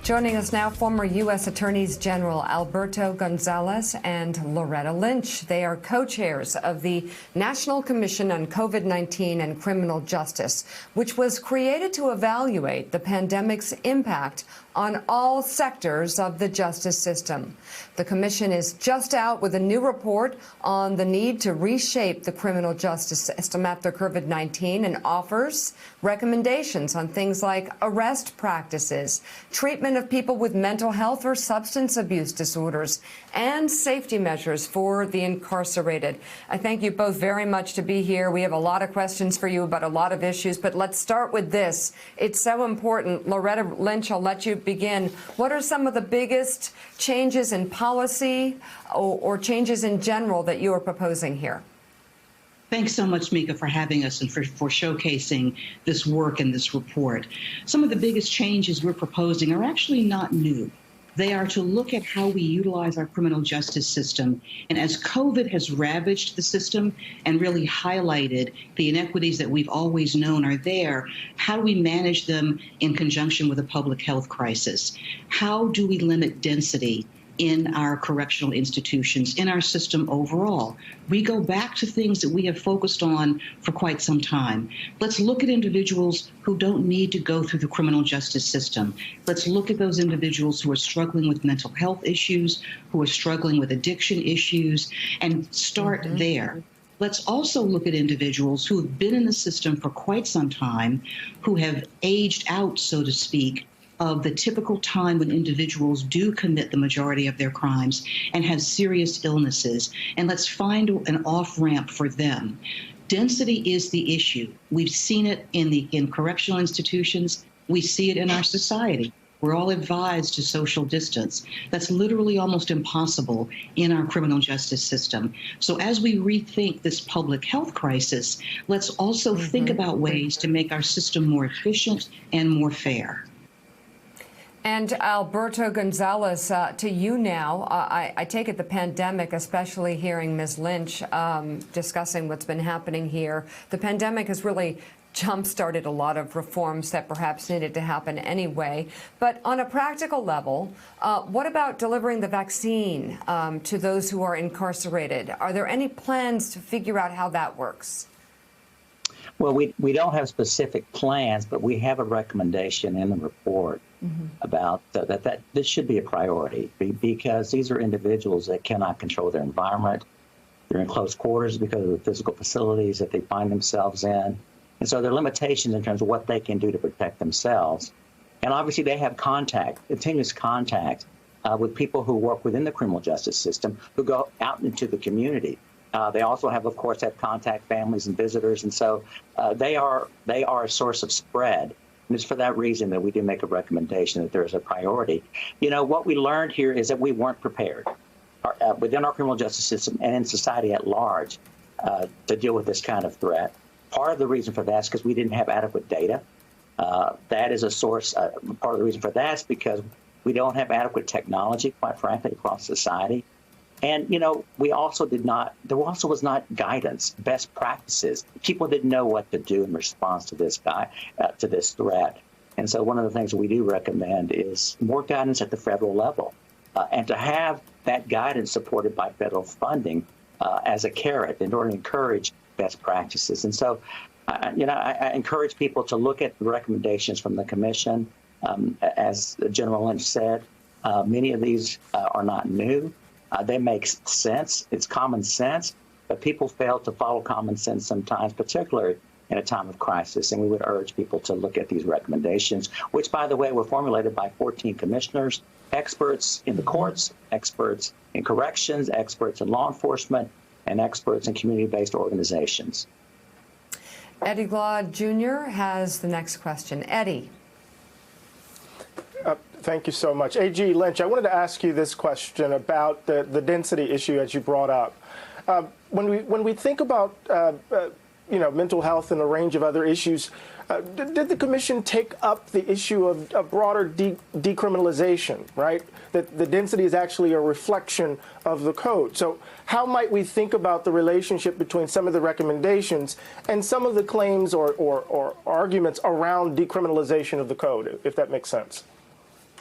Joining us now, former U.S. Attorneys General Alberto Gonzales and Loretta Lynch. They are co-chairs of the National Commission on COVID-19 and Criminal Justice, which was created to evaluate the pandemic's impact on all sectors of the justice system. The commission is just out with a new report on the need to reshape the criminal justice system after COVID-19 and offers recommendations on things like arrest practices, treatment of people with mental health or substance abuse disorders, and safety measures for the incarcerated. I thank you both very much to be here. We have a lot of questions for you about a lot of issues, but let's start with this. It's so important. Loretta Lynch, I'll let you begin. What are some of the biggest changes in policy or changes in general that you are proposing here? Thanks so much, Mika, for having us and for showcasing this work and this report. Some of the biggest changes we're proposing are actually not new. They are to look at how we utilize our criminal justice system. And as COVID has ravaged the system and really highlighted the inequities that we've always known are there, how do we manage them in conjunction with a public health crisis? How do we limit density in our correctional institutions, in our system overall? We go back to things that we have focused on for quite some time. Let's look at individuals who don't need to go through the criminal justice system. Let's look at those individuals who are struggling with mental health issues, who are struggling with addiction issues, and start there. Let's also look at individuals who have been in the system for quite some time, who have aged out, so to speak, of the typical time when individuals do commit the majority of their crimes and have serious illnesses. And let's find an off-ramp for them. Density is the issue. We've seen it in correctional institutions. We see it in our society. We're all advised to social distance. That's literally almost impossible in our criminal justice system. So as we rethink this public health crisis, let's also think about ways to make our system more efficient and more fair. And Alberto Gonzales, to you now. I take it the pandemic, especially hearing Ms. Lynch discussing what's been happening here, the pandemic has really jump-started a lot of reforms that perhaps needed to happen anyway. But on a practical level, what about delivering the vaccine to those who are incarcerated? Are there any plans to figure out how that works? Well, we don't have specific plans, but we have a recommendation in the report about that this should be a priority, because these are individuals that cannot control their environment. They're in close quarters because of the physical facilities that they find themselves in. And so there are limitations in terms of what they can do to protect themselves. And obviously they have continuous contact with people who work within the criminal justice system, who go out into the community. They also have contact families and visitors. And so they are a source of spread. And it's for that reason that we do make a recommendation that there is a priority. You know, what we learned here is that we weren't prepared within our criminal justice system and in society at large to deal with this kind of threat. Part of the reason for that is because we didn't have adequate data. That is a source. Part of the reason for that is because we don't have adequate technology, quite frankly, across society. And, you know, there also was not guidance, best practices. People didn't know what to do in response to this threat. And so one of the things that we do recommend is more guidance at the federal level, and to have that guidance supported by federal funding as a carrot in order to encourage best practices. And so, I encourage people to look at the recommendations from the commission. As General Lynch said, many of these are not new. They make sense. It's common sense, but people fail to follow common sense sometimes, particularly in a time of crisis. And we would urge people to look at these recommendations, which, by the way, were formulated by 14 commissioners, experts in the courts, experts in corrections, experts in law enforcement, and experts in community-based organizations. Eddie Glaude Jr. has the next question. Eddie. Thank you so much. A.G. Lynch, I wanted to ask you this question about the density issue as you brought up. When we think about mental health and a range of other issues, did the commission take up the issue of a broader decriminalization, right? That the density is actually a reflection of the code. So how might we think about the relationship between some of the recommendations and some of the claims or arguments around decriminalization of the code, if that makes sense?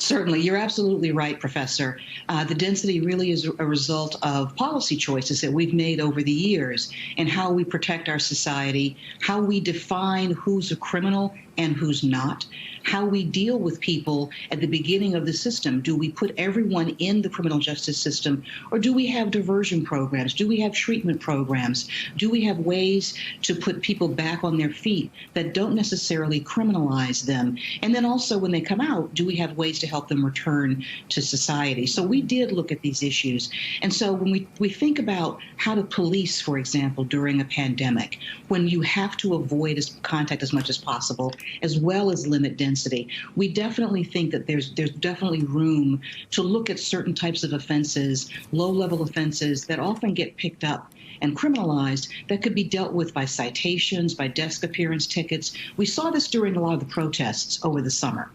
Certainly. You're absolutely right, Professor. The density really is a result of policy choices that we've made over the years and how we protect our society, how we define who's a criminal and who's not, how we deal with people at the beginning of the system. Do we put everyone in the criminal justice system, or do we have diversion programs? Do we have treatment programs? Do we have ways to put people back on their feet that don't necessarily criminalize them? And then also when they come out, do we have ways to help them return to society? So we did look at these issues. And so when we think about how to police, for example, during a pandemic, when you have to avoid contact as much as possible, as well as limit density, we definitely think that there's definitely room to look at certain types of offenses, low-level offenses that often get picked up and criminalized that could be dealt with by citations, by desk appearance tickets. We saw this during a lot of the protests over the summer.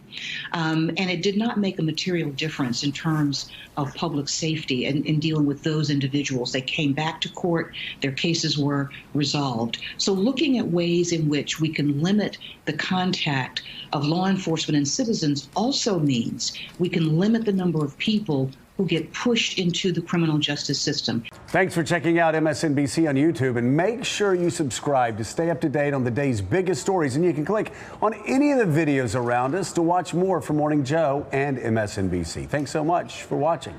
And it did not make a material difference in terms of public safety and in dealing with those individuals. They came back to court, their cases were resolved. So looking at ways in which we can limit the contact of law enforcement and citizens also means we can limit the number of people who get pushed into the criminal justice system. Thanks for checking out MSNBC on YouTube, and make sure you subscribe to stay up to date on the day's biggest stories. And you can click on any of the videos around us to watch more from Morning Joe and MSNBC. Thanks so much for watching.